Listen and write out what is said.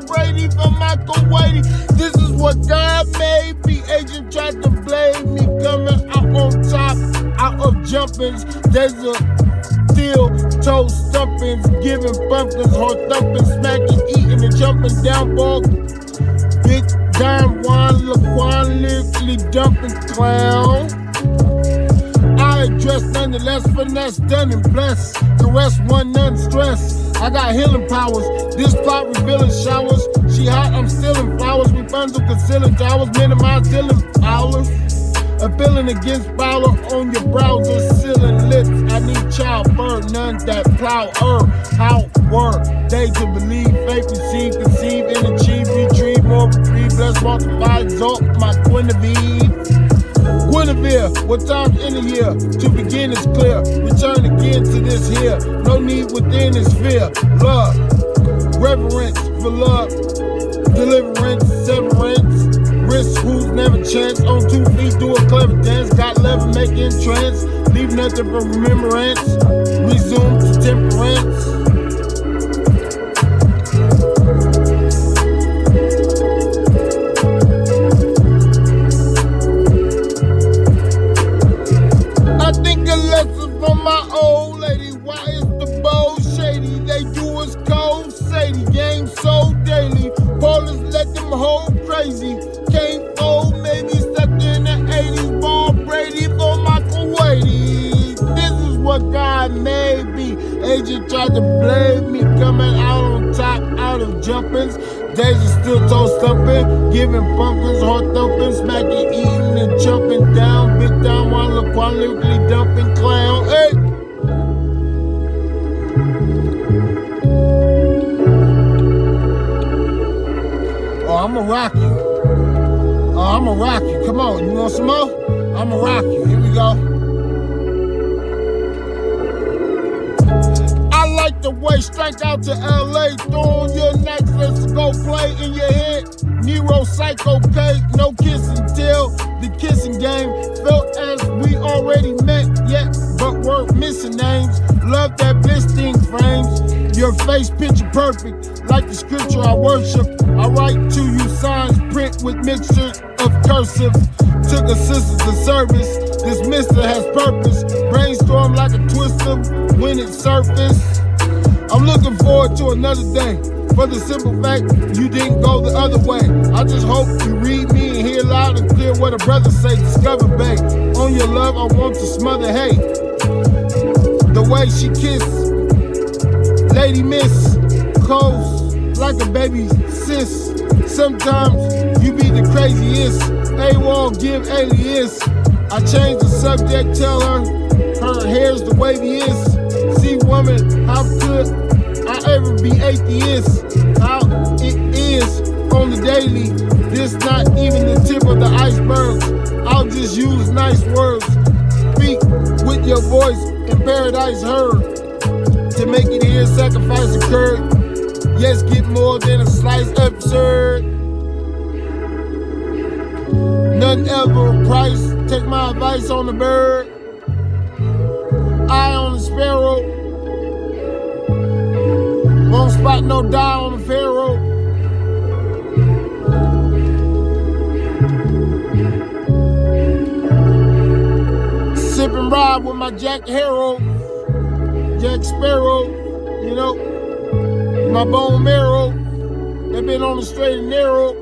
ball Brady from Michael Wadey. This is what God made me. Agent tried to blame me, coming out on top, out of jumpings. There's a steel toe stumpings, giving pumpkins, heart thumping, smacking, eating, and jumping down ball. Big Don Juan, Laquan, lyrically dumping clown. I address nonetheless, finesse, done and blessed. Caress one, none stress. I got healing powers. This plot revealing showers. She hot, I'm stealing flowers. We bundle concealing towers. Minimize dealing hours. Appealing against Fowler on your browser. Sealing lips. I need childbirth. None that plow how were they to believe? Faith, receive, conceive, and achieve. Retrieve, more reprieve. Bless, multiply, exalt my Guinevere. What time's in the year? To begin is clear. Return again to this here. No need within is fear. Love, reverence for love. Deliverance, severance. Risk who's never chance. On 2 feet, do a clever dance. Got lever, make entrance. Leave nothing for remembrance. Resume to temperance. From my old lady, why is the bowl shady? They do us cold, shady, game so daily. Police let them hold crazy. Can't fold, maybe stuck in the 80s. Ball Brady for Michael Wadey. This is what God made me. Agent tried to blame me, coming out on top, out of jumpings. Days are still toe stumping, giving pumpkins, heart thumping, smacking, eating, and jumping down. Big down, one look, one lyrically dumping clown. Hey! Oh, I'ma rock you. Oh, I'ma rock you. Come on, you want some more? I'ma rock you. Here we go. The way strike out to LA, throw on your necks, let's go play in your head. Nero Psycho K, no kiss and tell. The kissing game felt as we already met, yet but we're missing names. Love that blitzing frames. Your face picture perfect, like the scripture I worship. I write to you signs, print with mixture of cursive. Took a sister to service. This mister has purpose. Brainstorm like a twister when it surfaced. I'm looking forward to another day. For the simple fact you didn't go the other way. I just hope you read me and hear loud and clear what a brother say. Discover, babe. On your love, I want to smother hate. The way she kissed, Lady Miss, close like a baby sis. Sometimes you be the craziest. AWOL give alias. I change the subject, tell her hair's the waviest. See, woman, how could I ever be atheist? How it is on the daily. This not even the tip of the iceberg. I'll just use nice words. Speak with your voice in paradise heard. To make it here, sacrifice occurred. Yes, get more than a slice absurd. None ever a price. Take my advice on the bird. Eye on the sparrow. Won't spot no die on the pharaoh. Sip and ride with my Jack Harrow. Jack Sparrow, you know. My bone marrow. They been on the straight and narrow.